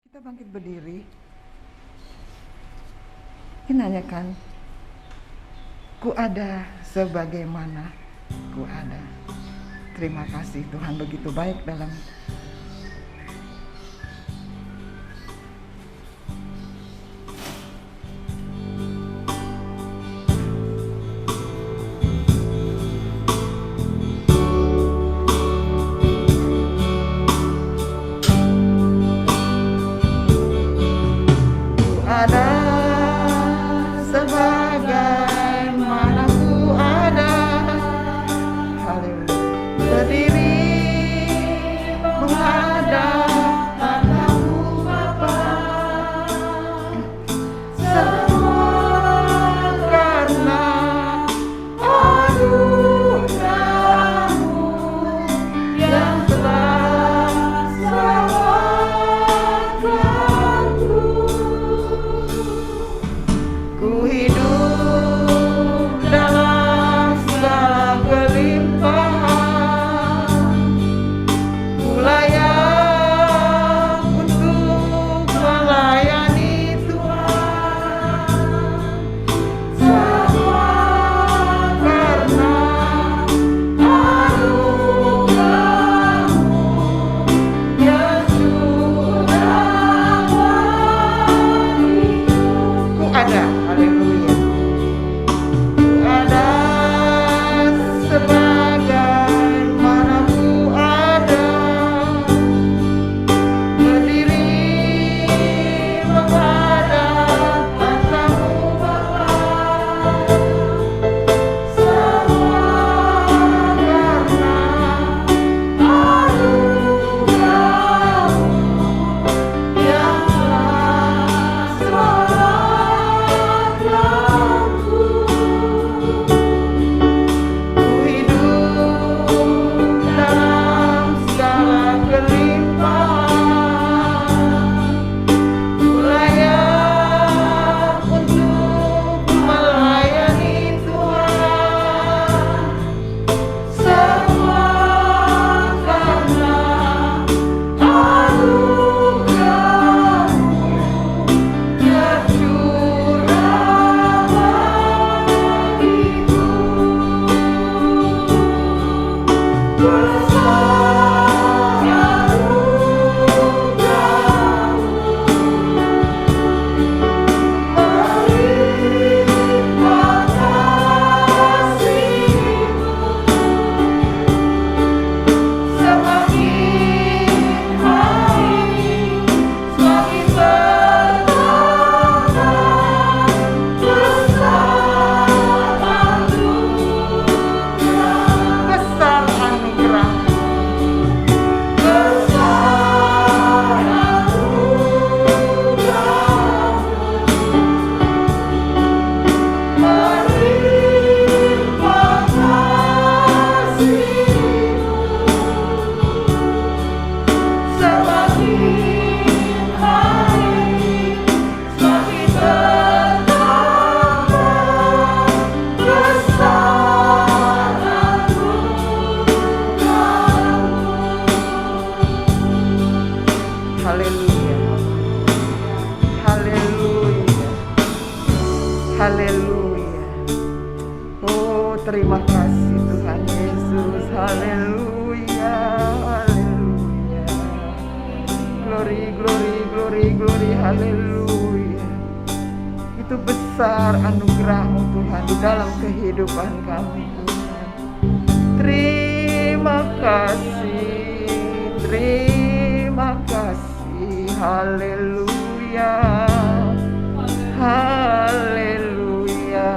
Kita bangkit berdiri, menanyakan, ku ada sebagaimana ku ada. Terima kasih Tuhan, begitu baik dalam ada sebagaimana ku ada. Haleluya. Berdiri menghadap tatamu Bapa, semua karena anugerah-Mu yang telah selamatkanku. Ku hidup dalam segala kelimpahan, ku layak untuk melayani Tuhan. Semua karena anugerah-Mu yang sudah beriku. Ku ada, haleluya. Ku ada sebagaimana ku ada. Berdiri menghadap tatamu Bapa, semua karena anugerah-Mu yang telah selamatkanku. Ku hidup dalam segala kelimpahan, ku layak untuk melayani Tuhan. Semua karena anugerah-Mu yang curah bagiku. Besar anugerah-Mu, melimpah kasih-Mu, semakin hari semakin bertambah. Besar anugerah, besar anugerah-Mu, besar anugerah-Mu, melimpah kasih-Mu, semakin hari semakin bertambah. Besar anugerah-Mu. Haleluya, haleluya, haleluya. Oh, terima kasih Tuhan Yesus. Haleluya, haleluya. Glory, glory, glory, glory. Haleluya. Itu besar anugerah-Mu Tuhan di dalam kehidupan kami Tuhan. Terima kasih, terima kasih. Haleluya, haleluya,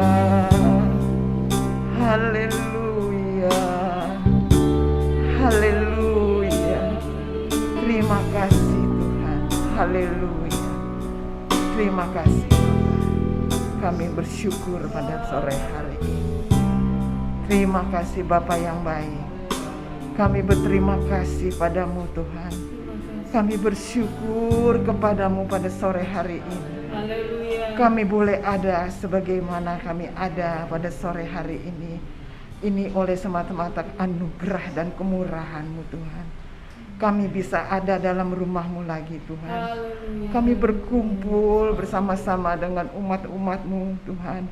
haleluya, haleluya. Terima kasih Tuhan. Haleluya. Terima kasih Bapa. Kami bersyukur pada sore hari ini. Terima kasih Bapa yang baik. Kami berterima kasih padamu Tuhan. Kami bersyukur kepadamu pada sore hari ini. Haleluya. Kami boleh ada sebagaimana kami ada pada sore hari ini. Ini oleh semata-mata anugerah dan kemurahan-Mu Tuhan. kami bisa ada dalam rumah-Mu lagi Tuhan. Kami berkumpul bersama-sama dengan umat-umat-Mu Tuhan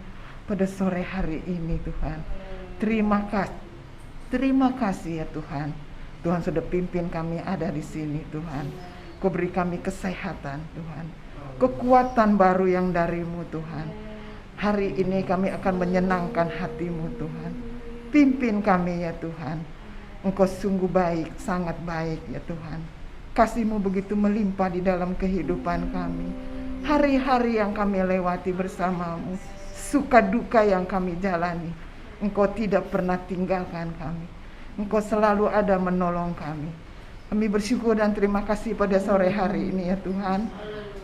pada sore hari ini Tuhan. Terima kasih ya Tuhan. Tuhan sudah pimpin kami ada di sini Tuhan. Kau beri kami kesehatan Tuhan, kekuatan baru yang dari-Mu Tuhan. Hari ini kami akan menyenangkan hati-Mu Tuhan. Pimpin kami ya Tuhan. Engkau sungguh baik, sangat baik ya Tuhan. Kasih-Mu begitu melimpah di dalam kehidupan kami. Hari-hari yang kami lewati bersama-Mu, suka duka yang kami jalani, Engkau tidak pernah tinggalkan kami. Engkau selalu ada menolong kami. Kami bersyukur dan terima kasih pada sore hari ini ya Tuhan.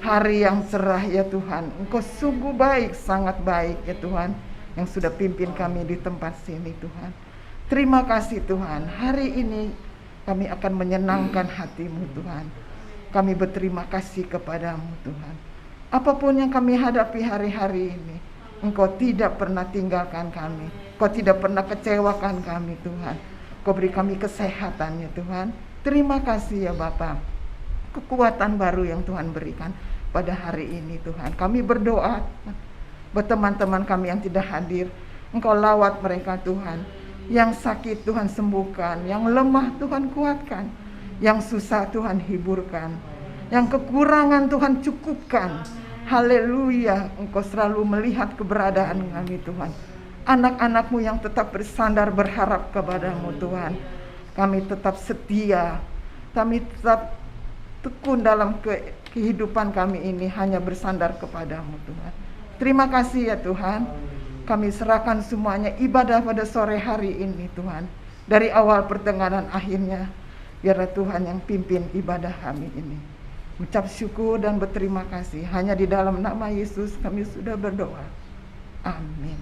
Hari yang cerah ya Tuhan. Engkau sungguh baik, sangat baik ya Tuhan, yang sudah pimpin kami di tempat sini Tuhan. Terima kasih Tuhan. Hari ini kami akan menyenangkan hati-Mu Tuhan. Kami berterima kasih kepada-Mu Tuhan. Apapun yang kami hadapi hari-hari ini, Engkau tidak pernah tinggalkan kami. Engkau tidak pernah kecewakan kami Tuhan. Engkau beri kami kesehatan ya Tuhan. Terima kasih ya Bapa. Kekuatan baru yang Tuhan berikan pada hari ini Tuhan. Kami berdoa buat teman-teman kami yang tidak hadir. Engkau lawat mereka Tuhan. Yang sakit Tuhan sembuhkan, yang lemah Tuhan kuatkan, yang susah Tuhan hiburkan, yang kekurangan Tuhan cukupkan. Haleluya, Engkau selalu melihat keberadaan kami Tuhan. Anak-anak-Mu yang tetap bersandar berharap kepada-Mu Tuhan. Kami tetap setia, kami tetap tekun dalam kehidupan kami ini hanya bersandar kepada-Mu Tuhan. Terima kasih ya Tuhan. Kami serahkan semuanya ibadah pada sore hari ini Tuhan. Dari awal pertengahan akhirnya, biarlah Tuhan yang pimpin ibadah kami ini. Ucap syukur dan berterima kasih. Hanya di dalam nama Yesus kami sudah berdoa. Amin.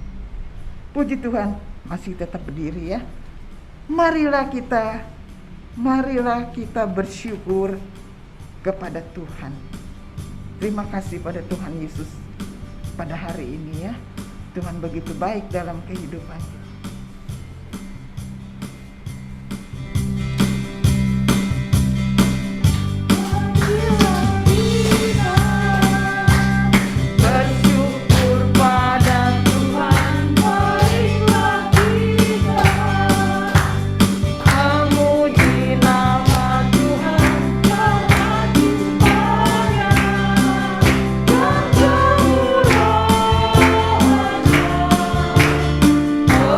Puji Tuhan, masih tetap berdiri ya. Marilah kita bersyukur kepada Tuhan. Terima kasih pada Tuhan Yesus pada hari ini ya. Tuhan begitu baik dalam kehidupan kita. Oh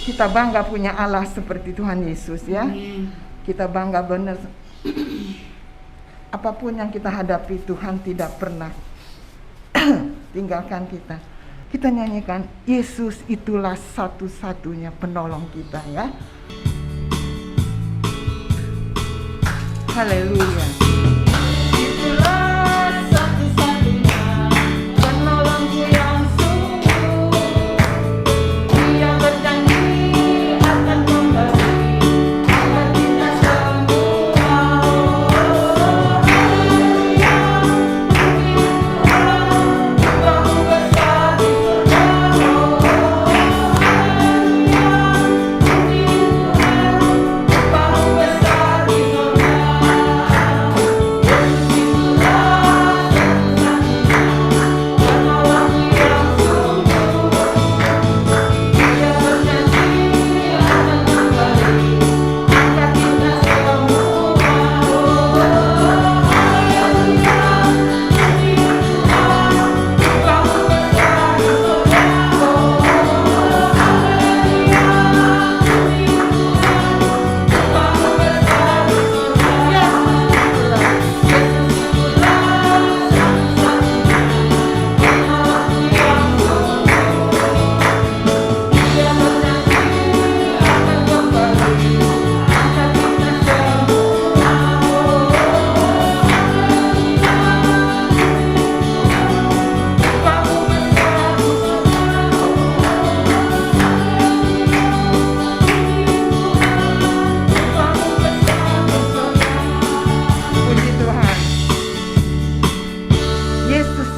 Kita bangga punya Allah seperti Tuhan Yesus ya. Kita bangga benar. Apapun yang kita hadapi, Tuhan tidak pernah tinggalkan kita. Kita nyanyikan, Yesus itulah satu-satunya penolong kita ya. Haleluya. Itulah satu-satunya penolongku yang sungguh. Dia berjanji akan memberi akan kita semua. Haleluya. Kau besar di surga. Kau besar di surga.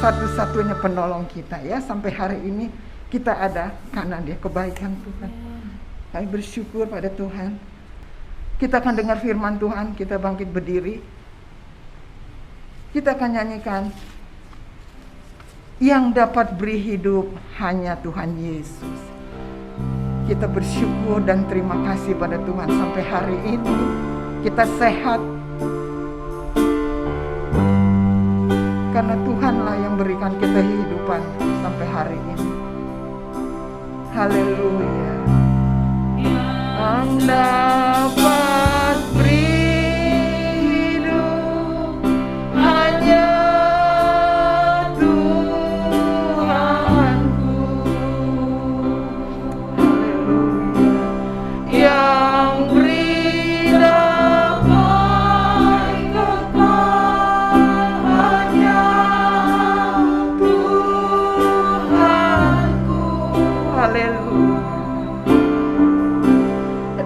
Satu-satunya penolong kita ya. Sampai hari ini kita ada karena dia kebaikan Tuhan. Kami bersyukur pada Tuhan. Kita akan dengar firman Tuhan. Kita bangkit berdiri. Kita akan nyanyikan, yang dapat beri hidup hanya Tuhan Yesus. Kita bersyukur dan terima kasih pada Tuhan. Sampai hari ini kita sehat karena Tuhanlah yang berikan kita kehidupan sampai hari ini. Haleluya. Yang dapat beri hidup hanya Tuhanku. Haleluya. Yang beri damai kekal hanya Tuhanku. Haleluya.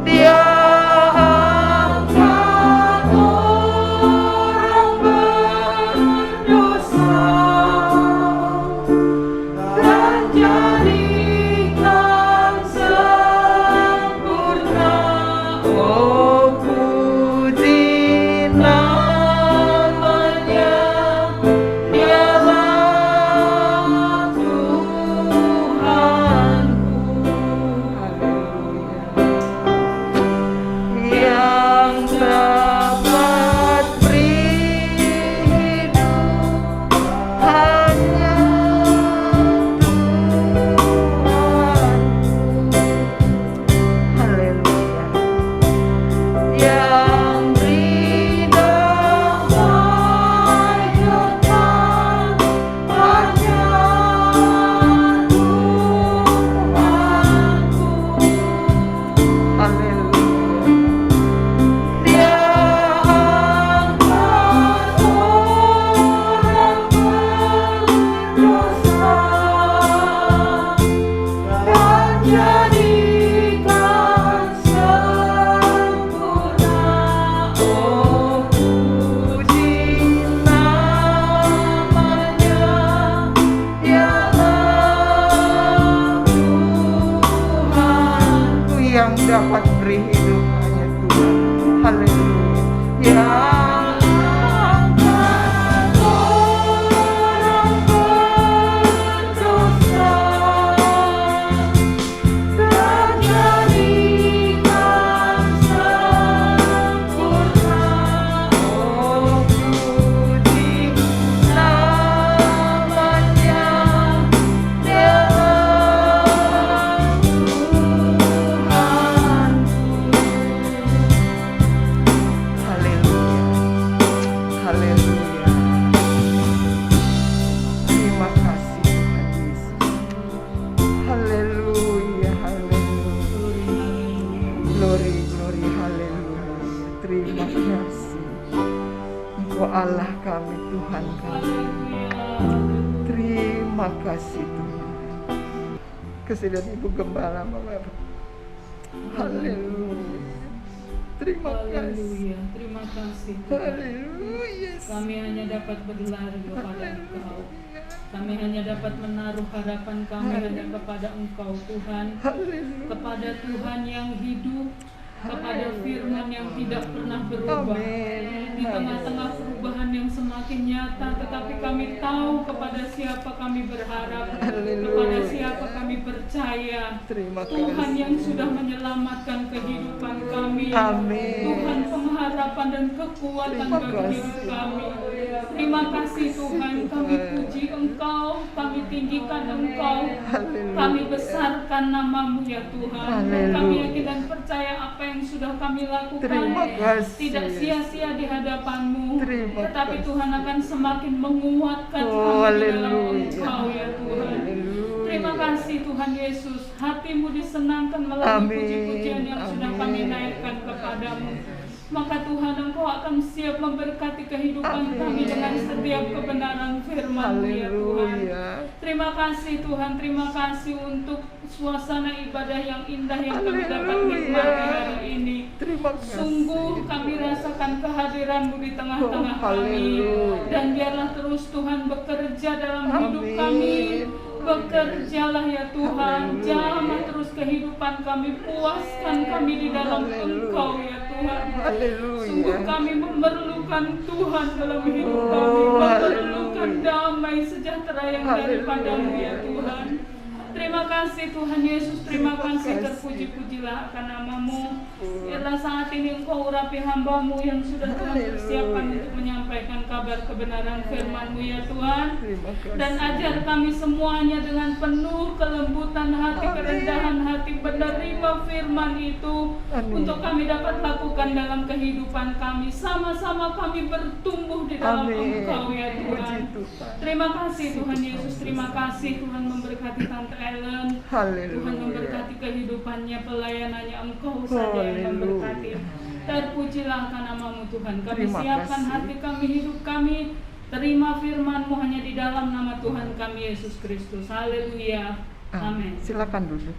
Dia angkat orang berdosa dan jadikan sempurna. Oh, puji namanya, dialah Tuhanku. Haleluya. Yang dapat beri hidup hanya Tuhanku. Haleluya. Yang beri damai kekal hanya Tuhanku. Haleluya. Dia angkat orang berdosa dan jadikan sempurna. Oh, puji namanya, dialah Tuhanku. Yang dapat beri hidup hanya Tuhan. Haleluya. Yang angkat orang berdosa dan jadikan sempurna. Oh, puji namanya, dialah Tuhanku. Tuhan kami. Terima kasih Tuhan. Kesedihan Ibu Gembala Bapak. Haleluya. Terima kasih. Terima kasih. Haleluya. Kami hanya dapat berlari kepada Engkau. Kami hanya dapat menaruh harapan kami hanya kepada Engkau Tuhan. Haleluya. Kepada Tuhan yang hidup, kepada firman yang tidak pernah berubah. Di tengah-tengah perubahan yang semakin nyata, tetapi kami tahu kepada siapa kami berharap, kepada siapa kami percaya. Tuhan yang sudah menyelamatkan kehidupan kami. Tuhan pengharapan dan kekuatan bagi hidup kami. Terima kasih Tuhan, kami puji Engkau, kami tinggikan Engkau, kami besarkan nama-Mu ya Tuhan. Kami yakin dan percaya apa yang sudah kami lakukan tidak sia-sia di hadapan-Mu, tetapi Tuhan akan semakin menguatkan kami di dalam Engkau ya Tuhan. Terima kasih Tuhan Yesus, hati-Mu disenangkan melalui puji-pujian yang sudah kami naikkan kepadamu. Maka Tuhan Engkau akan siap memberkati kehidupan kami dengan setiap kebenaran firman-Mu ya Tuhan. Terima kasih Tuhan, terima kasih untuk suasana ibadah yang indah yang kami dapat nikmati hari ini. Sungguh kami rasakan kehadiran-Mu di tengah-tengah kami. Dan biarlah terus Tuhan bekerja dalam hidup kami. Bekerjalah ya Tuhan, jamah terus kehidupan kami, puaskan kami di dalam Engkau ya Tuhan. Sungguh kami memerlukan Tuhan dalam hidup kami, memerlukan damai sejahtera yang daripada-Mu ya Tuhan. Terima kasih Tuhan Yesus, terima kasih, terpuji-pujilah akan nama-Mu. Biarlah saat ini Engkau urapi hamba-Mu yang sudah Tuhan persiapkan untuk menyampaikan kabar kebenaran firman-Mu ya Tuhan. Dan ajar kami semuanya dengan penuh kelembutan hati, kerendahan hati, menerima firman itu untuk kami dapat lakukan dalam kehidupan kami. Sama-sama kami bertumbuh di dalam Engkau ya Tuhan. Terima kasih Tuhan Yesus, terima kasih Tuhan memberkati Tante Ellen. Tuhan memberkati kehidupannya, pelayanannya, Engkau saja yang memberkati. Terpujilah akan nama-Mu Tuhan. Kami siapkan hati kami, hidup kami, terima firman-Mu hanya di dalam nama Tuhan kami Yesus Kristus. Haleluya. Amin. Silakan duduk.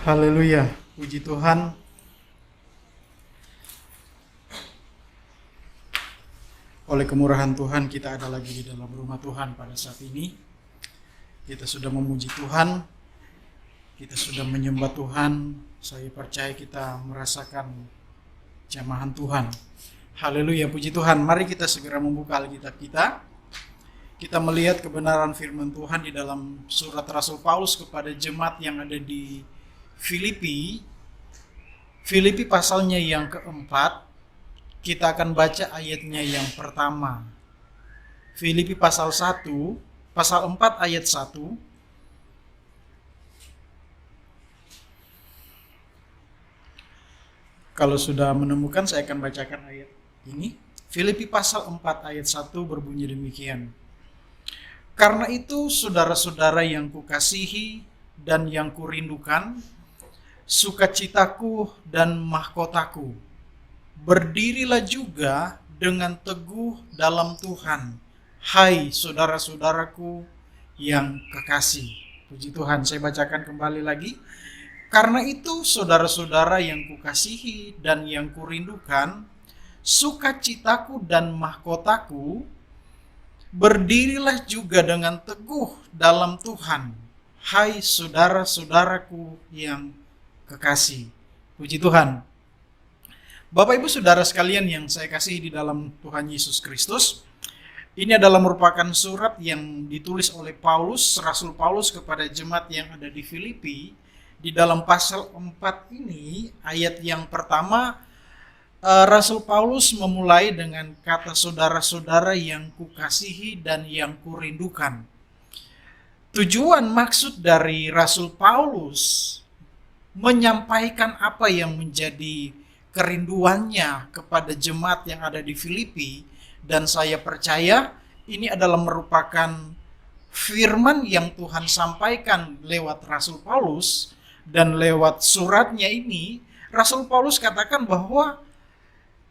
Haleluya, puji Tuhan. Oleh kemurahan Tuhan kita ada lagi di dalam rumah Tuhan pada saat ini. Kita sudah memuji Tuhan, kita sudah menyembah Tuhan. Saya percaya kita merasakan jamahan Tuhan. Haleluya, puji Tuhan. Mari kita segera membuka Alkitab kita. Kita melihat kebenaran firman Tuhan di dalam surat Rasul Paulus kepada jemaat yang ada di Filipi. Filipi pasalnya yang keempat. Kita akan baca ayatnya yang pertama. Filipi pasal 1, pasal 4 ayat 1. Kalau sudah menemukan saya akan bacakan ayat ini. Filipi pasal 4 ayat 1 berbunyi demikian. Karena itu saudara-saudara yang kukasihi dan yang kurindukan, sukacitaku dan mahkotaku, berdirilah juga dengan teguh dalam Tuhan, hai saudara-saudaraku yang kekasih. Puji Tuhan, saya bacakan kembali lagi. Karena itu saudara-saudara yang kukasihi dan yang kurindukan, sukacitaku dan mahkotaku, berdirilah juga dengan teguh dalam Tuhan, hai saudara-saudaraku yang kekasih. Puji Tuhan. Bapak Ibu Saudara sekalian yang saya kasihi di dalam Tuhan Yesus Kristus, ini adalah merupakan surat yang ditulis oleh Paulus, Rasul Paulus kepada jemaat yang ada di Filipi. Di dalam pasal 4 ini, ayat yang pertama, Rasul Paulus memulai dengan kata saudara-saudara yang kukasihi dan yang kurindukan. Tujuan maksud dari Rasul Paulus menyampaikan apa yang menjadi kerinduannya kepada jemaat yang ada di Filipi, dan saya percaya ini adalah merupakan firman yang Tuhan sampaikan lewat Rasul Paulus Dan lewat suratnya ini, Rasul Paulus katakan bahwa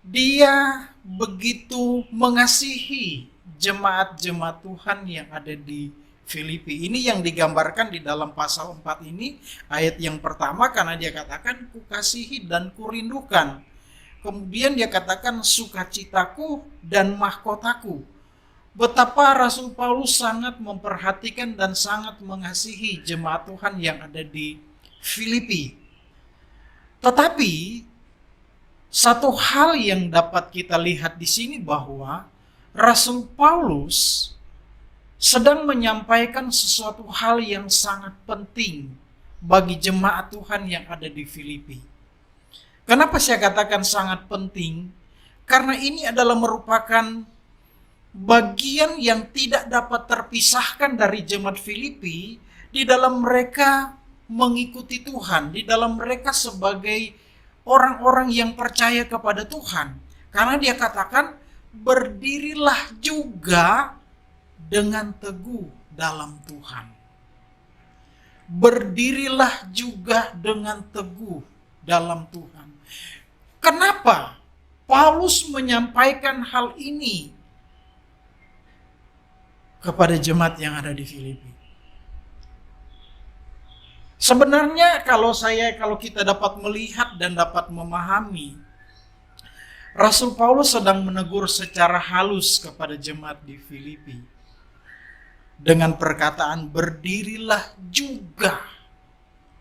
dia begitu mengasihi jemaat-jemaat Tuhan yang ada di Filipi. Ini yang digambarkan di dalam pasal 4 ini, ayat yang pertama, karena dia katakan kukasihi dan kurindukan. Kemudian dia katakan sukacitaku dan mahkotaku. Betapa Rasul Paulus sangat memperhatikan dan sangat mengasihi jemaat Tuhan yang ada di Filipi. Tetapi satu hal yang dapat kita lihat di sini bahwa Rasul Paulus sedang menyampaikan sesuatu hal yang sangat penting bagi jemaat Tuhan yang ada di Filipi. Kenapa saya katakan sangat penting? Karena ini adalah merupakan bagian yang tidak dapat terpisahkan dari jemaat Filipi di dalam mereka mengikuti Tuhan, di dalam mereka sebagai orang-orang yang percaya kepada Tuhan. Karena dia katakan, berdirilah juga dengan teguh dalam Tuhan. Berdirilah juga dengan teguh dalam Tuhan. Kenapa Paulus menyampaikan hal ini kepada jemaat yang ada di Filipi? Sebenarnya kalau kita dapat melihat dan dapat memahami, Rasul Paulus sedang menegur secara halus kepada jemaat di Filipi dengan perkataan berdirilah juga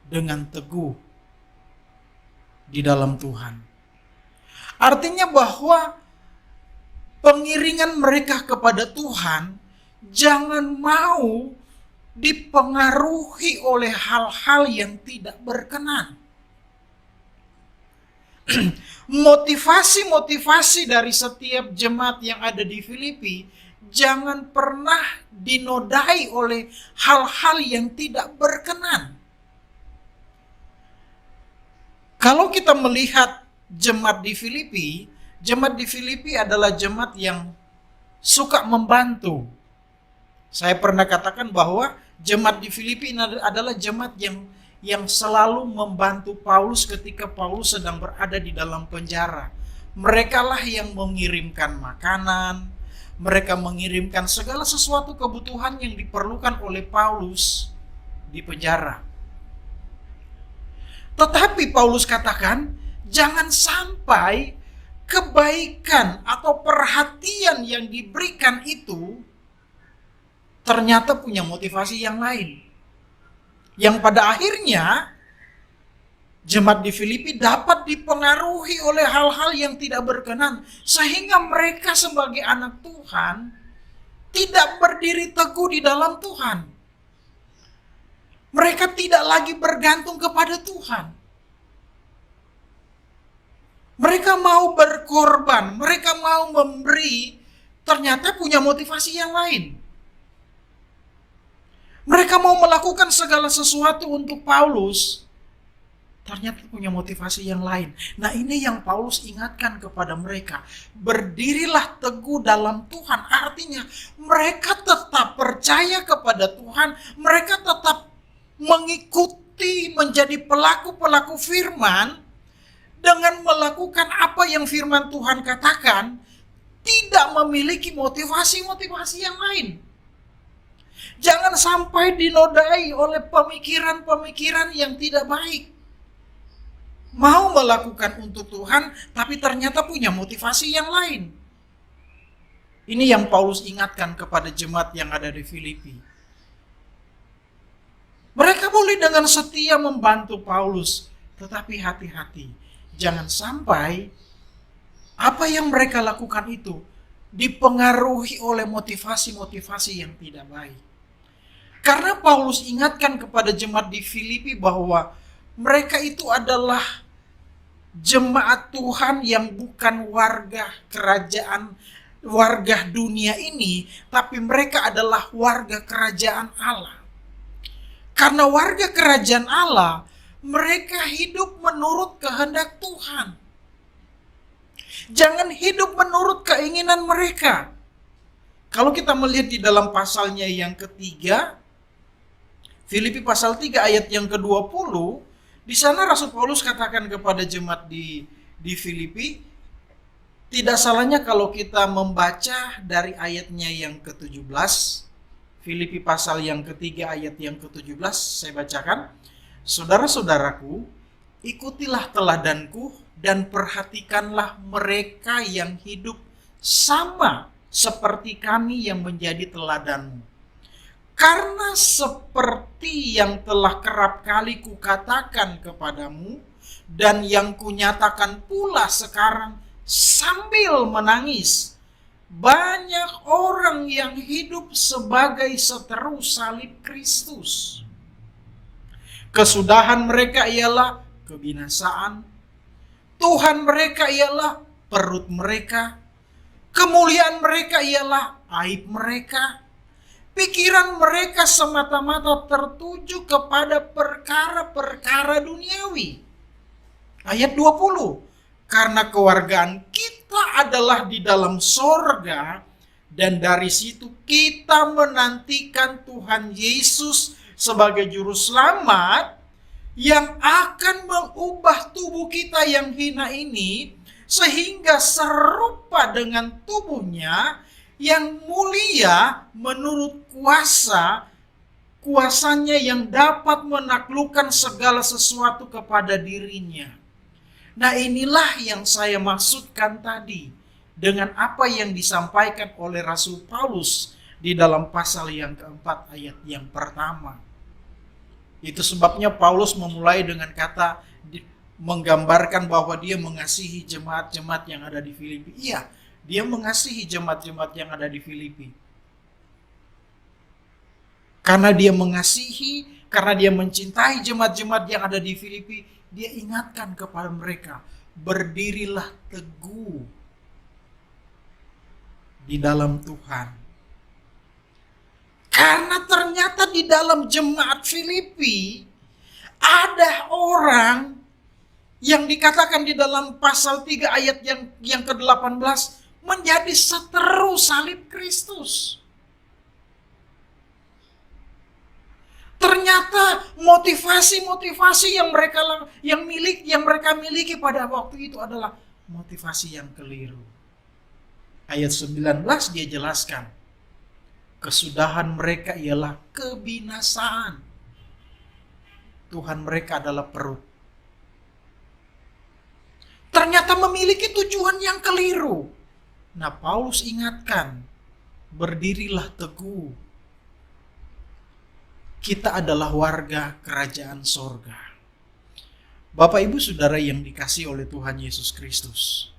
dengan teguh di dalam Tuhan. Artinya bahwa pengiringan mereka kepada Tuhan jangan mau dipengaruhi oleh hal-hal yang tidak berkenan. Motivasi-motivasi dari setiap jemaat yang ada di Filipi jangan pernah dinodai oleh hal-hal yang tidak berkenan. Kalau kita melihat jemaat di Filipi adalah jemaat yang suka membantu. Saya pernah katakan bahwa jemaat di Filipi adalah jemaat yang selalu membantu Paulus ketika Paulus sedang berada di dalam penjara. Merekalah yang mengirimkan makanan, mereka mengirimkan segala sesuatu kebutuhan yang diperlukan oleh Paulus di penjara. Tetapi Paulus katakan, jangan sampai kebaikan atau perhatian yang diberikan itu ternyata punya motivasi yang lain. Yang pada akhirnya jemaat di Filipi dapat dipengaruhi oleh hal-hal yang tidak berkenan. Sehingga mereka sebagai anak Tuhan tidak berdiri teguh di dalam Tuhan. Mereka tidak lagi bergantung kepada Tuhan. Mereka mau berkorban, mereka mau memberi, ternyata punya motivasi yang lain. Mereka mau melakukan segala sesuatu untuk Paulus, ternyata punya motivasi yang lain. Nah, ini yang Paulus ingatkan kepada mereka. Berdirilah teguh dalam Tuhan. Artinya mereka tetap percaya kepada Tuhan. Mereka tetap mengikuti, menjadi pelaku-pelaku firman. Dengan melakukan apa yang firman Tuhan katakan. Tidak memiliki motivasi-motivasi yang lain. Jangan sampai dinodai oleh pemikiran-pemikiran yang tidak baik. Mau melakukan untuk Tuhan, tapi ternyata punya motivasi yang lain. Ini yang Paulus ingatkan kepada jemaat yang ada di Filipi. Mereka boleh dengan setia membantu Paulus, tetapi hati-hati. Jangan sampai apa yang mereka lakukan itu dipengaruhi oleh motivasi-motivasi yang tidak baik. Karena Paulus ingatkan kepada jemaat di Filipi bahwa mereka itu adalah jemaat Tuhan yang bukan warga kerajaan, warga dunia ini, tapi mereka adalah warga kerajaan Allah. Karena warga kerajaan Allah, mereka hidup menurut kehendak Tuhan. Jangan hidup menurut keinginan mereka. Kalau kita melihat di dalam pasalnya yang ketiga, Filipi pasal 3 ayat yang ke-20, Di sana Rasul Paulus katakan kepada jemaat di Filipi, tidak salahnya kalau kita membaca dari ayatnya yang ke-17, Filipi pasal yang ketiga ayat yang ke-17, saya bacakan. Saudara-saudaraku, ikutilah teladanku dan perhatikanlah mereka yang hidup sama seperti kami yang menjadi teladanmu. Karena seperti yang telah kerap kali kukatakan kepadamu dan yang kunyatakan pula sekarang sambil menangis, banyak orang yang hidup sebagai seteru salib Kristus. Kesudahan mereka ialah kebinasaan, Tuhan mereka ialah perut mereka, kemuliaan mereka ialah aib mereka, pikiran mereka semata-mata tertuju kepada perkara-perkara duniawi. Ayat 20, karena kewargaan kita adalah di dalam sorga, dan dari situ kita menantikan Tuhan Yesus sebagai juru selamat yang akan mengubah tubuh kita yang hina ini sehingga serupa dengan tubuhnya yang mulia menurut kuasanya yang dapat menaklukkan segala sesuatu kepada dirinya. Nah, inilah yang saya maksudkan tadi dengan apa yang disampaikan oleh Rasul Paulus di dalam pasal yang keempat ayat yang pertama. Itu sebabnya Paulus memulai dengan kata menggambarkan bahwa dia mengasihi jemaat-jemaat yang ada di Filipi. Iya, dia mengasihi jemaat-jemaat yang ada di Filipi. Karena dia mengasihi, karena dia mencintai jemaat-jemaat yang ada di Filipi, dia ingatkan kepada mereka, berdirilah teguh di dalam Tuhan. Karena ternyata di dalam jemaat Filipi ada orang yang dikatakan di dalam pasal 3 ayat yang ke-18 menjadi seteru salib Kristus. Ternyata motivasi-motivasi yang mereka miliki pada waktu itu adalah motivasi yang keliru. Ayat 19 dia jelaskan, kesudahan mereka ialah kebinasaan. Tuhan mereka adalah perut. Ternyata memiliki tujuan yang keliru. Nah, Paulus ingatkan, berdirilah teguh. Kita adalah warga kerajaan sorga. Bapak Ibu Saudara yang dikasihi oleh Tuhan Yesus Kristus,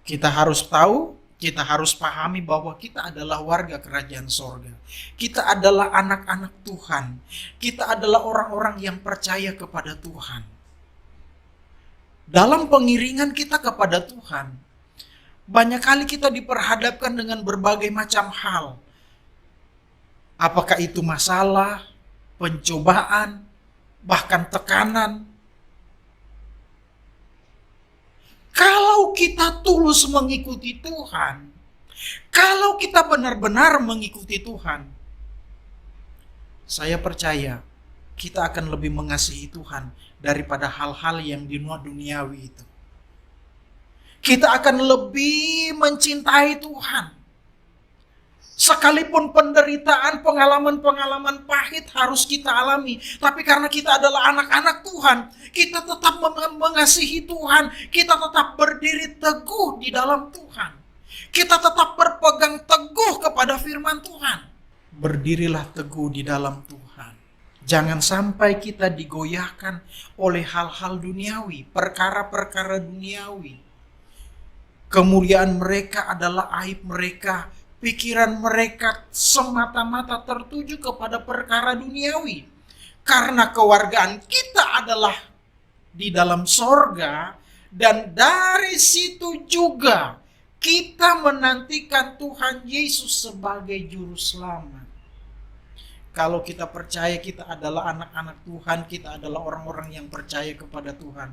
kita harus tahu, kita harus pahami bahwa kita adalah warga kerajaan sorga. Kita adalah anak-anak Tuhan. Kita adalah orang-orang yang percaya kepada Tuhan. Dalam pengiringan kita kepada Tuhan, banyak kali kita diperhadapkan dengan berbagai macam hal. Apakah itu masalah, pencobaan, bahkan tekanan. Kalau kita tulus mengikuti Tuhan, kalau kita benar-benar mengikuti Tuhan, saya percaya kita akan lebih mengasihi Tuhan daripada hal-hal yang di luar duniawi itu. Kita akan lebih mencintai Tuhan. Sekalipun penderitaan, pengalaman-pengalaman pahit harus kita alami. Tapi karena kita adalah anak-anak Tuhan, kita tetap mengasihi Tuhan. Kita tetap berdiri teguh di dalam Tuhan. Kita tetap berpegang teguh kepada firman Tuhan. Berdirilah teguh di dalam Tuhan. Jangan sampai kita digoyahkan oleh hal-hal duniawi, perkara-perkara duniawi. Kemuliaan mereka adalah aib mereka. Pikiran mereka semata-mata tertuju kepada perkara duniawi. Karena kewargaan kita adalah di dalam sorga, dan dari situ juga kita menantikan Tuhan Yesus sebagai juru selamat. Kalau kita percaya kita adalah anak-anak Tuhan, kita adalah orang-orang yang percaya kepada Tuhan,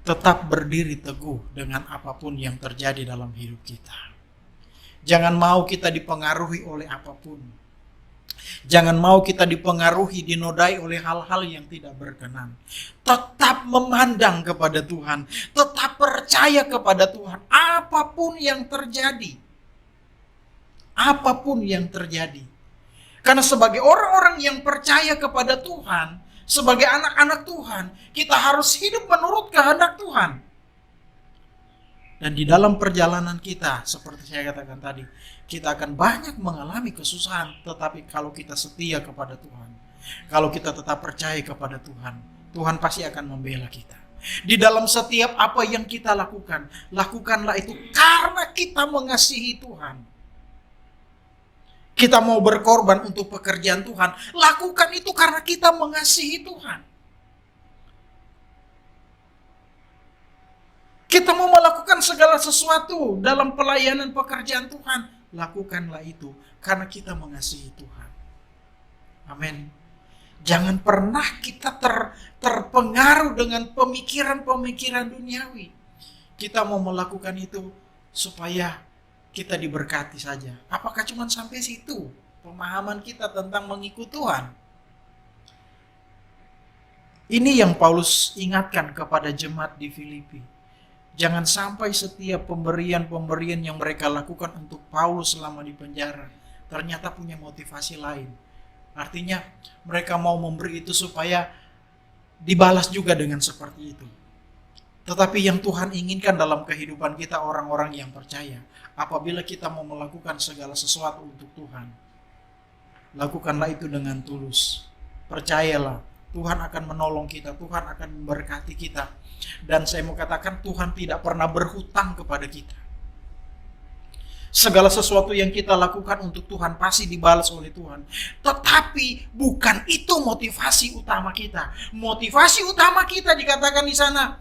tetap berdiri teguh dengan apapun yang terjadi dalam hidup kita. Jangan mau kita dipengaruhi oleh apapun. Jangan mau kita dipengaruhi, dinodai oleh hal-hal yang tidak berkenan. Tetap memandang kepada Tuhan, tetap percaya kepada Tuhan, apapun yang terjadi. Apapun yang terjadi. Karena sebagai orang-orang yang percaya kepada Tuhan, sebagai anak-anak Tuhan, kita harus hidup menurut kehendak Tuhan. Dan di dalam perjalanan kita, seperti saya katakan tadi, kita akan banyak mengalami kesusahan. Tetapi kalau kita setia kepada Tuhan, kalau kita tetap percaya kepada Tuhan, Tuhan pasti akan membela kita. Di dalam setiap apa yang kita lakukan, lakukanlah itu karena kita mengasihi Tuhan. Kita mau berkorban untuk pekerjaan Tuhan, lakukan itu karena kita mengasihi Tuhan. Kita mau melakukan segala sesuatu dalam pelayanan pekerjaan Tuhan, lakukanlah itu karena kita mengasihi Tuhan. Amin. Jangan pernah kita terpengaruh dengan pemikiran-pemikiran duniawi. Kita mau melakukan itu supaya kita diberkati saja. Apakah cuma sampai situ pemahaman kita tentang mengikut Tuhan? Ini yang Paulus ingatkan kepada jemaat di Filipi. Jangan sampai setiap pemberian-pemberian yang mereka lakukan untuk Paulus selama di penjara ternyata punya motivasi lain. Artinya mereka mau memberi itu supaya dibalas juga dengan seperti itu. Tetapi yang Tuhan inginkan dalam kehidupan kita orang-orang yang percaya, apabila kita mau melakukan segala sesuatu untuk Tuhan, lakukanlah itu dengan tulus. Percayalah, Tuhan akan menolong kita, Tuhan akan memberkati kita. Dan saya mau katakan, Tuhan tidak pernah berhutang kepada kita. Segala sesuatu yang kita lakukan untuk Tuhan pasti dibalas oleh Tuhan. Tetapi bukan itu motivasi utama kita. Motivasi utama kita dikatakan di sana,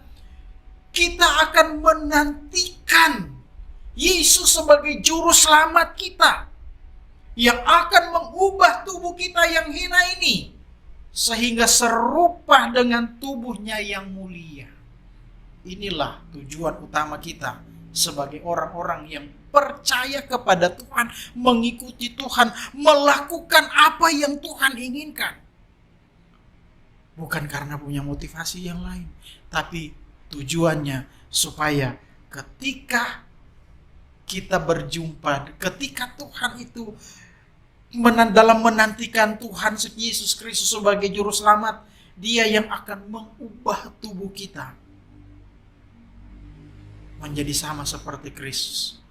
kita akan menantikan Yesus sebagai juru selamat kita, yang akan mengubah tubuh kita yang hina ini sehingga serupa dengan tubuhnya yang mulia. Inilah tujuan utama kita sebagai orang-orang yang percaya kepada Tuhan, mengikuti Tuhan, melakukan apa yang Tuhan inginkan. Bukan karena punya motivasi yang lain, tapi tujuannya supaya ketika kita berjumpa, ketika Tuhan itu dalam menantikan Tuhan Yesus Kristus sebagai juru selamat, Dia yang akan mengubah tubuh kita menjadi sama seperti Kristus.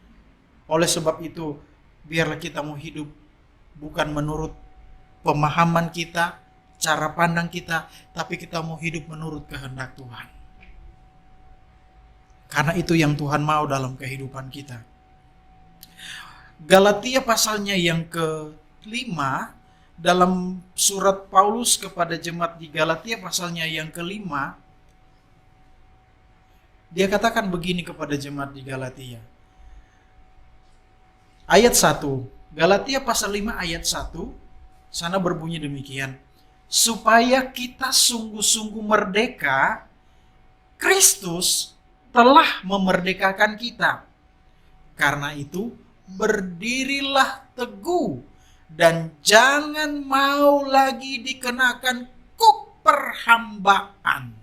Oleh sebab itu, biarlah kita mau hidup bukan menurut pemahaman kita, cara pandang kita, tapi kita mau hidup menurut kehendak Tuhan. Karena itu yang Tuhan mau dalam kehidupan kita. Galatia pasalnya yang ke-5, dalam surat Paulus kepada jemaat di Galatia pasalnya yang ke-5, dia katakan begini kepada jemaat di Galatia. Ayat 1, Galatia pasal 5 ayat 1, sana berbunyi demikian. Supaya kita sungguh-sungguh merdeka, Kristus telah memerdekakan kita. Karena itu, berdirilah teguh dan jangan mau lagi dikenakan kuk perhambaan.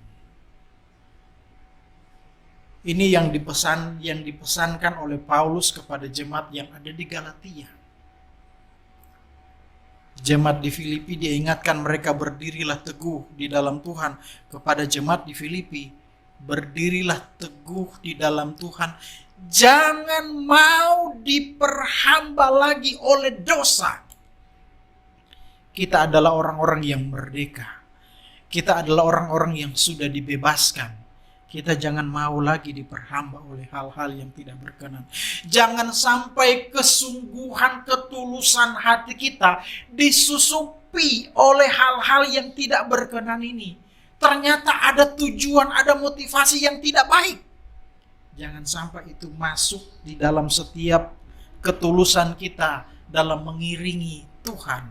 Ini yang dipesankan oleh Paulus kepada jemaat yang ada di Galatia. Jemaat di Filipi dia ingatkan mereka berdirilah teguh di dalam Tuhan. Kepada jemaat di Filipi, berdirilah teguh di dalam Tuhan. Jangan mau diperhamba lagi oleh dosa. Kita adalah orang-orang yang merdeka. Kita adalah orang-orang yang sudah dibebaskan. Kita jangan mau lagi diperhamba oleh hal-hal yang tidak berkenan. Jangan sampai kesungguhan, ketulusan hati kita disusupi oleh hal-hal yang tidak berkenan ini. Ternyata ada tujuan, ada motivasi yang tidak baik. Jangan sampai itu masuk di dalam setiap ketulusan kita dalam mengiringi Tuhan,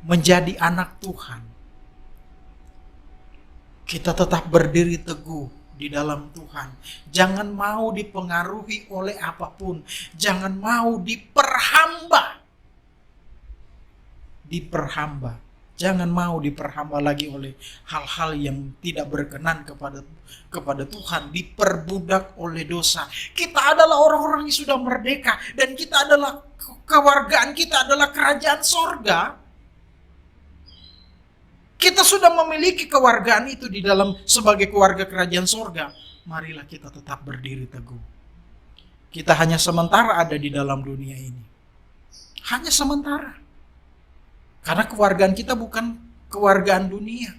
menjadi anak Tuhan. Kita tetap berdiri teguh di dalam Tuhan. Jangan mau dipengaruhi oleh apapun. Jangan mau diperhamba diperhamba. Jangan mau diperhamba lagi oleh hal-hal yang tidak berkenan kepada Tuhan, diperbudak oleh dosa. Kita adalah orang-orang yang sudah merdeka, dan kita adalah kewargaan kita adalah kerajaan sorga. Kita sudah memiliki kewargaan itu di dalam sebagai keluarga kerajaan sorga. Marilah kita tetap berdiri teguh. Kita hanya sementara ada di dalam dunia ini. Hanya sementara. Karena kewargaan kita bukan kewargaan dunia.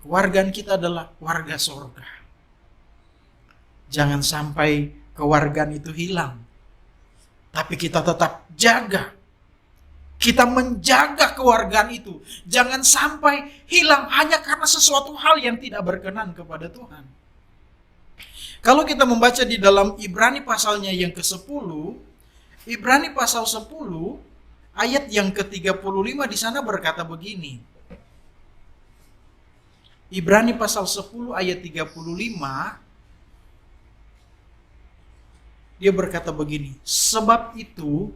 Kewargaan kita adalah warga sorga. Jangan sampai kewargaan itu hilang. Tapi kita tetap jaga. Kita menjaga kewargaan itu. Jangan sampai hilang hanya karena sesuatu hal yang tidak berkenan kepada Tuhan. Kalau kita membaca di dalam Ibrani pasalnya yang ke-10, Ibrani pasal 10, ayat yang ke-35 di sana berkata begini. Ibrani pasal 10 ayat 35, dia berkata begini, sebab itu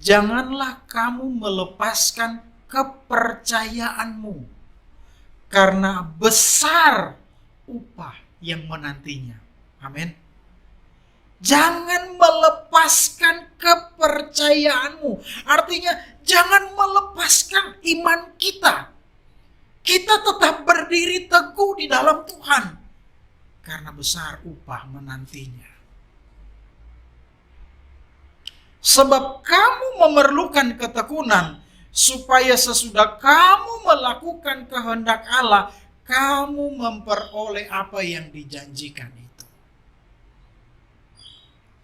janganlah kamu melepaskan kepercayaanmu, karena besar upah yang menantinya. Amin. Jangan melepaskan kepercayaanmu. Artinya jangan melepaskan iman kita. Kita tetap berdiri teguh di dalam Tuhan. Karena besar upah menantinya. Sebab kamu memerlukan ketekunan, supaya sesudah kamu melakukan kehendak Allah, kamu memperoleh apa yang dijanjikan itu.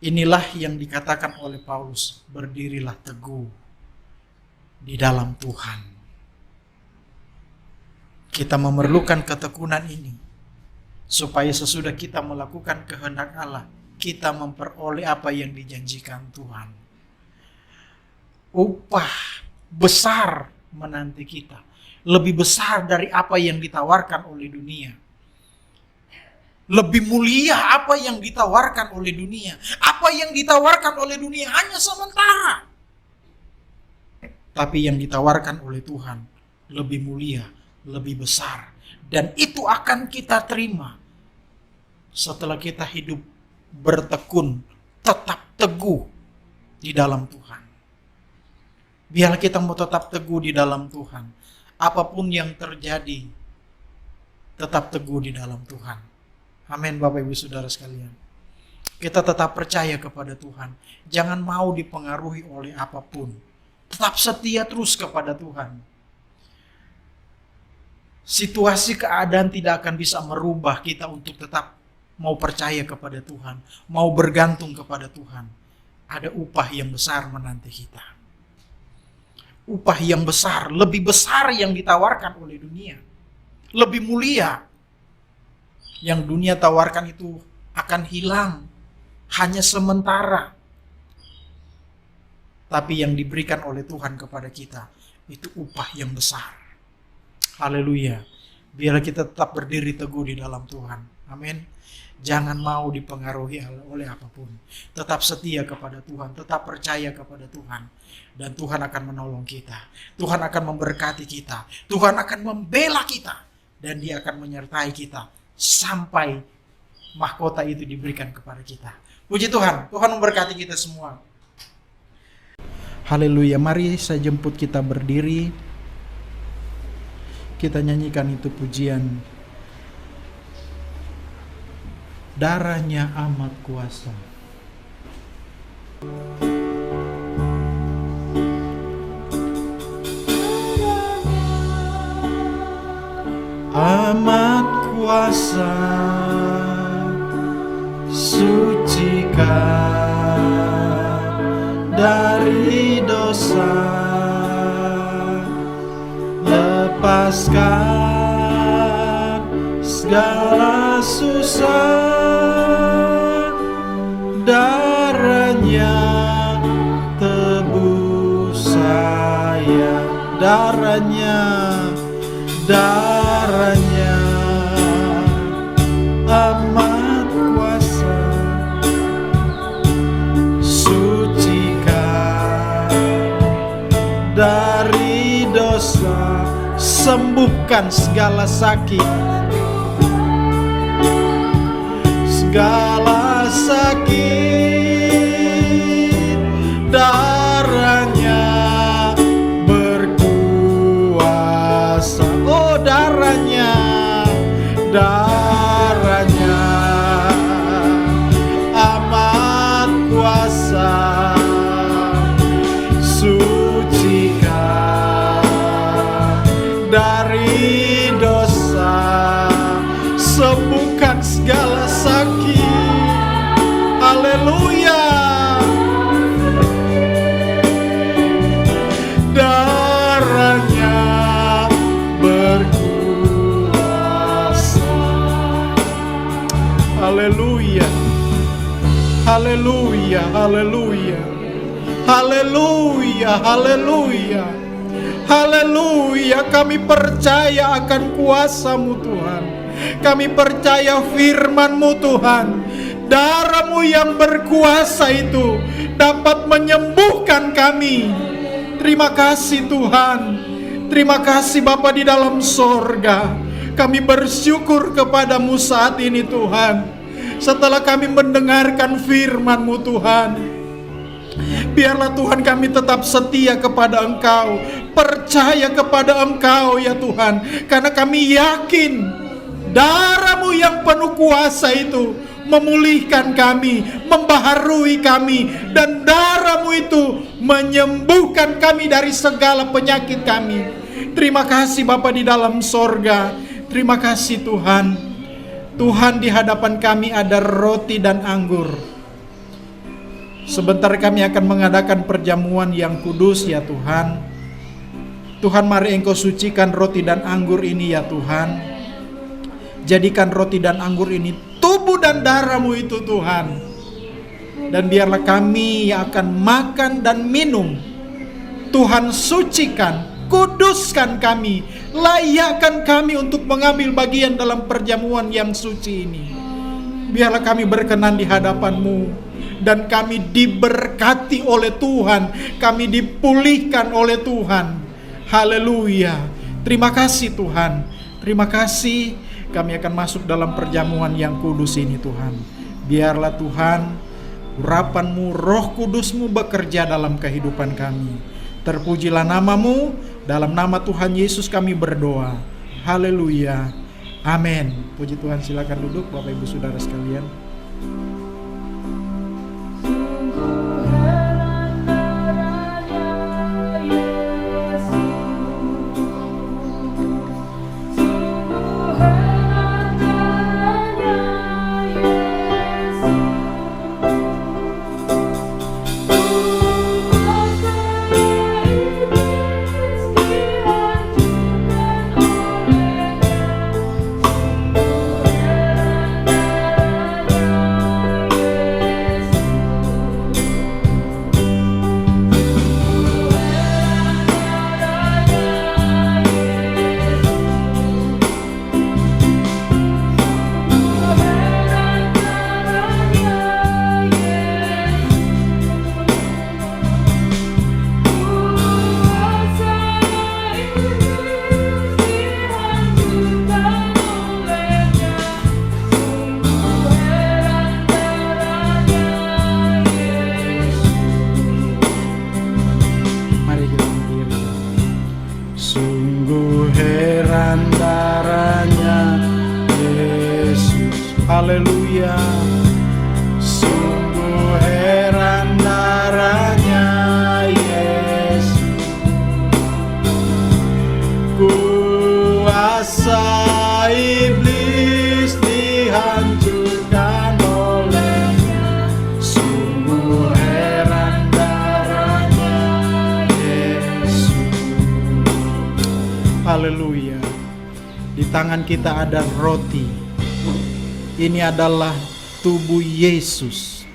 Inilah yang dikatakan oleh Paulus, berdirilah teguh di dalam Tuhan. Kita memerlukan ketekunan ini, supaya sesudah kita melakukan kehendak Allah, kita memperoleh apa yang dijanjikan Tuhan. Upah besar menanti kita, lebih besar dari apa yang ditawarkan oleh dunia. Lebih mulia apa yang ditawarkan oleh dunia. Apa yang ditawarkan oleh dunia hanya sementara. Tapi yang ditawarkan oleh Tuhan lebih mulia, lebih besar. Dan itu akan kita terima setelah kita hidup bertekun, tetap teguh di dalam Tuhan. Biarlah kita mau tetap teguh di dalam Tuhan. Apapun yang terjadi, tetap teguh di dalam Tuhan. Amin, Bapak Ibu Saudara sekalian. Kita tetap percaya kepada Tuhan. Jangan mau dipengaruhi oleh apapun. Tetap setia terus kepada Tuhan. Situasi keadaan tidak akan bisa merubah kita untuk tetap mau percaya kepada Tuhan. Mau bergantung kepada Tuhan. Ada upah yang besar menanti kita. Upah yang besar, lebih besar yang ditawarkan oleh dunia. Lebih mulia. Yang dunia tawarkan itu akan hilang, hanya sementara. Tapi yang diberikan oleh Tuhan kepada kita, itu upah yang besar. Haleluya. Biarlah kita tetap berdiri teguh di dalam Tuhan. Amin. Jangan mau dipengaruhi oleh apapun. Tetap setia kepada Tuhan, tetap percaya kepada Tuhan. Dan Tuhan akan menolong kita. Tuhan akan memberkati kita. Tuhan akan membela kita. Dan Dia akan menyertai kita. Sampai mahkota itu diberikan kepada kita. Puji Tuhan, Tuhan memberkati kita semua. Haleluya, mari saya jemput kita berdiri. Kita nyanyikan itu pujian. Darahnya amat kuasa. Amat kuasa, sucikan dari dosa, lepaskan segala susah, darahnya tebus saya, darahnya amat kuasa, sucikan dari dosa. sembuhkan segala sakit, segala sakit. Darahnya berkuasa, oh darahnya amat kuasa, sucikan dari dosa, sembuhkan segala sakit. Haleluya. Darahnya berkuasa. Haleluya. Haleluya, haleluya. Haleluya, haleluya. Haleluya, kami percaya akan kuasa-Mu Tuhan. Kami percaya firman-Mu Tuhan. Darah-Mu yang berkuasa itu dapat menyembuhkan kami. Terima kasih Tuhan. Terima kasih Bapa di dalam sorga. Kami bersyukur kepadamu saat ini Tuhan. Setelah kami mendengarkan firman-Mu Tuhan, biarlah Tuhan kami tetap setia kepada Engkau, percaya kepada Engkau ya Tuhan. Karena kami yakin darah-Mu yang penuh kuasa itu memulihkan kami, membaharui kami, dan darah-Mu itu menyembuhkan kami dari segala penyakit kami. Terima kasih Bapa di dalam sorga. Terima kasih Tuhan. Tuhan, di hadapan kami ada roti dan anggur. Sebentar kami akan mengadakan perjamuan yang kudus ya Tuhan. Tuhan, mari Engkau sucikan roti dan anggur ini ya Tuhan. Jadikan roti dan anggur ini tubuh dan darah-Mu itu Tuhan. Dan biarlah kami yang akan makan dan minum. Tuhan, sucikan, kuduskan kami, layakkan kami untuk mengambil bagian dalam perjamuan yang suci ini. Biarlah kami berkenan di hadapan-Mu, dan kami diberkati oleh Tuhan, kami dipulihkan oleh Tuhan. Haleluya. Terima kasih Tuhan. Terima kasih. Kami akan masuk dalam perjamuan yang kudus ini Tuhan. Biarlah Tuhan, urapan-Mu, Roh Kudus-Mu bekerja dalam kehidupan kami. Terpujilah nama-Mu. Dalam nama Tuhan Yesus kami berdoa. Haleluya. Amin. Puji Tuhan. Silakan duduk Bapak Ibu Saudara sekalian. Haleluya. Sungguh heran darahnya Yesus. Kuasa iblis dihancurkan olehnya. Sungguh heran darahnya Yesus. Haleluya. Di tangan kita ada roti. Ini adalah tubuh Yesus.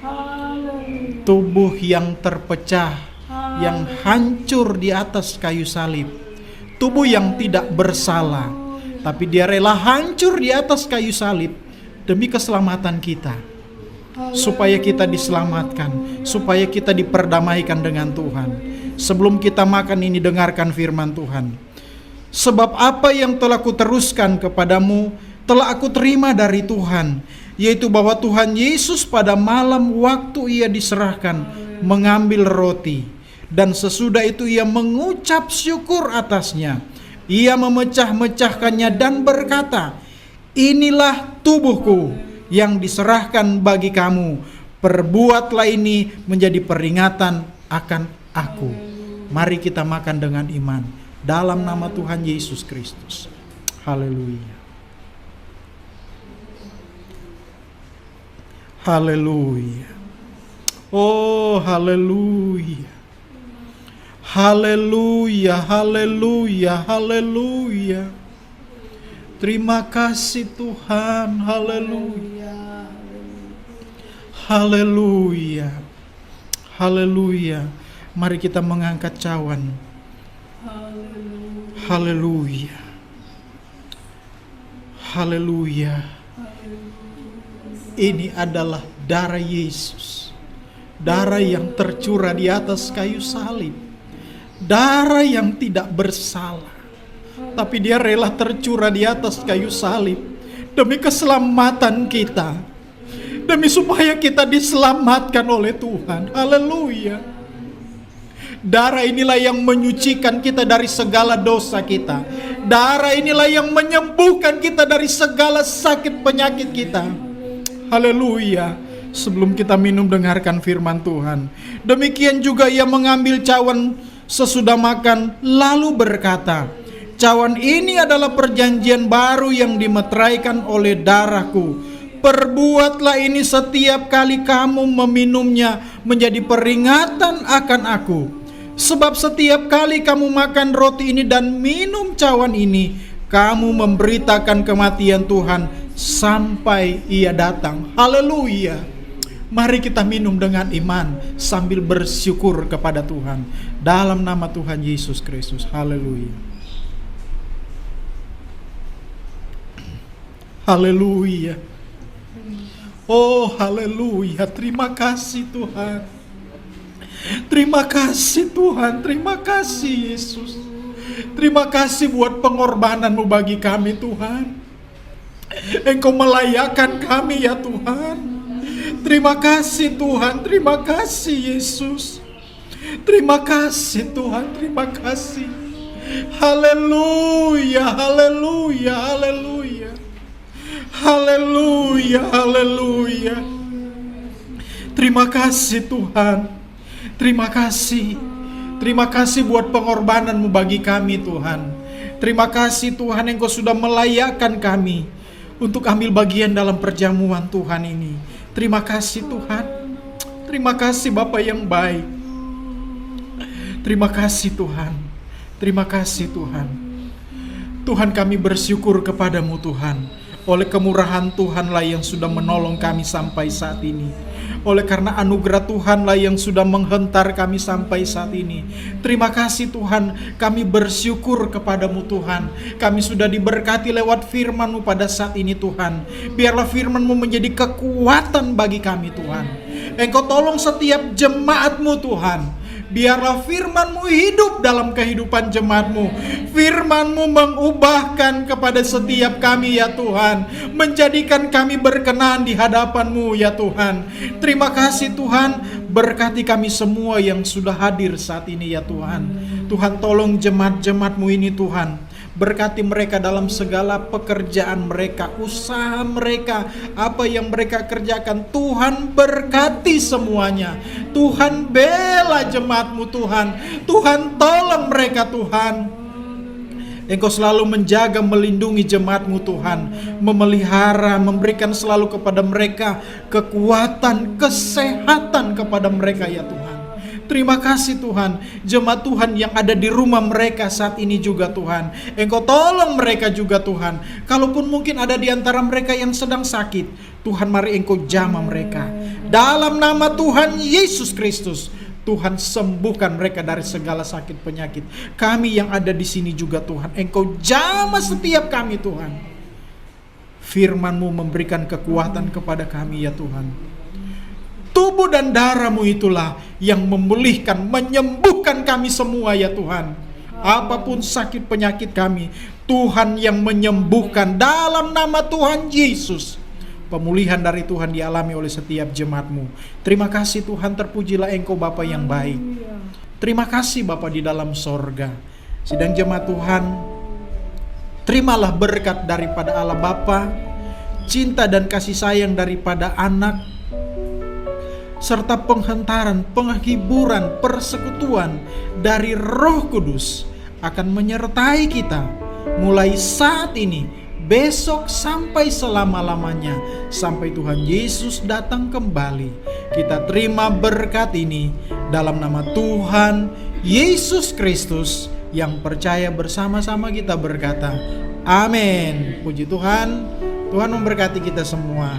Tubuh yang terpecah, yang hancur di atas kayu salib. Tubuh yang tidak bersalah, tapi Dia rela hancur di atas kayu salib demi keselamatan kita. Supaya kita diselamatkan, supaya kita diperdamaikan dengan Tuhan. Sebelum kita makan ini, dengarkan firman Tuhan. Sebab apa yang telah kuteruskan kepadamu telah aku terima dari Tuhan, yaitu bahwa Tuhan Yesus pada malam waktu ia diserahkan mengambil roti, dan sesudah itu ia mengucap syukur atasnya. Ia memecah-mecahkannya dan berkata, inilah tubuhku yang diserahkan bagi kamu. Perbuatlah ini menjadi peringatan akan aku. Mari kita makan dengan iman dalam nama Tuhan Yesus Kristus. Haleluya. Haleluya. Oh, haleluya. Haleluya, haleluya, haleluya. Terima kasih Tuhan. Haleluya. Haleluya. Haleluya. Mari kita mengangkat cawan. Haleluya. Haleluya. Ini adalah darah Yesus. Darah yang tercurah di atas kayu salib. Darah yang tidak bersalah, tapi dia rela tercurah di atas kayu salib demi keselamatan kita, demi supaya kita diselamatkan oleh Tuhan. Haleluya. Darah inilah yang menyucikan kita dari segala dosa kita. Darah inilah yang menyembuhkan kita dari segala sakit penyakit kita. Haleluya. Sebelum kita minum, dengarkan firman Tuhan. Demikian juga ia mengambil cawan sesudah makan, lalu berkata, cawan ini adalah perjanjian baru yang dimeteraikan oleh darahku. Perbuatlah ini setiap kali kamu meminumnya menjadi peringatan akan aku. Sebab setiap kali kamu makan roti ini dan minum cawan ini, kamu memberitakan kematian Tuhan sampai ia datang. Haleluya. Mari kita minum dengan iman sambil bersyukur kepada Tuhan dalam nama Tuhan Yesus Kristus. Haleluya. Haleluya. Oh, haleluya. Terima kasih Tuhan. Terima kasih Tuhan. Terima kasih Yesus. Terima kasih buat pengorbanan-Mu bagi kami Tuhan. Engkau melayakkan kami ya Tuhan. Terima kasih Tuhan, terima kasih Yesus. Terima kasih Tuhan, terima kasih. Haleluya, haleluya, haleluya. Haleluya, haleluya. Terima kasih Tuhan. Terima kasih. Terima kasih buat pengorbanan-Mu bagi kami Tuhan. Terima kasih Tuhan, Engkau sudah melayakkan kami untuk ambil bagian dalam perjamuan Tuhan ini. Terima kasih Tuhan. Terima kasih Bapa yang baik. Terima kasih Tuhan. Terima kasih Tuhan. Tuhan, kami bersyukur kepadamu Tuhan. Oleh kemurahan Tuhanlah yang sudah menolong kami sampai saat ini. Oleh karena anugerah Tuhanlah yang sudah menghentar kami sampai saat ini. Terima kasih Tuhan, kami bersyukur kepadamu Tuhan. Kami sudah diberkati lewat firman-Mu pada saat ini Tuhan. Biarlah firman-Mu menjadi kekuatan bagi kami Tuhan. Engkau tolong setiap jemaat-Mu Tuhan. Biarlah firman-Mu hidup dalam kehidupan jemaat-Mu. Firman-Mu mengubahkan kepada setiap kami ya Tuhan. Menjadikan kami berkenan di hadapan-Mu ya Tuhan. Terima kasih Tuhan. Berkati kami semua yang sudah hadir saat ini ya Tuhan. Tuhan tolong jemaat-jemaat-Mu ini Tuhan. Berkati mereka dalam segala pekerjaan mereka, usaha mereka, apa yang mereka kerjakan. Tuhan berkati semuanya. Tuhan bela jemaat-Mu Tuhan. Tuhan tolong mereka Tuhan. Engkau selalu menjaga, melindungi jemaat-Mu Tuhan. Memelihara, memberikan selalu kepada mereka kekuatan, kesehatan kepada mereka ya Tuhan. Terima kasih Tuhan, jemaat Tuhan yang ada di rumah mereka saat ini juga Tuhan. Engkau tolong mereka juga Tuhan. Kalaupun mungkin ada di antara mereka yang sedang sakit, Tuhan mari Engkau jamah mereka. Dalam nama Tuhan Yesus Kristus, Tuhan sembuhkan mereka dari segala sakit penyakit. Kami yang ada di sini juga Tuhan, Engkau jamah setiap kami Tuhan. Firman-Mu memberikan kekuatan kepada kami ya Tuhan. Tubuh dan darah-Mu itulah yang memulihkan, menyembuhkan kami semua ya Tuhan. Apapun sakit penyakit kami, Tuhan yang menyembuhkan dalam nama Tuhan Yesus. Pemulihan dari Tuhan dialami oleh setiap jemaat-Mu. Terima kasih Tuhan, terpujilah Engkau Bapa yang baik. Terima kasih Bapa di dalam sorga. Sidang jemaat Tuhan, terimalah berkat daripada Allah Bapa, cinta dan kasih sayang daripada Anak, serta penghentaran, penghiburan, persekutuan dari Roh Kudus akan menyertai kita mulai saat ini, besok sampai selama-lamanya, sampai Tuhan Yesus datang kembali. Kita terima berkat ini dalam nama Tuhan Yesus Kristus yang percaya, bersama-sama kita berkata, amin. Puji Tuhan, Tuhan memberkati kita semua.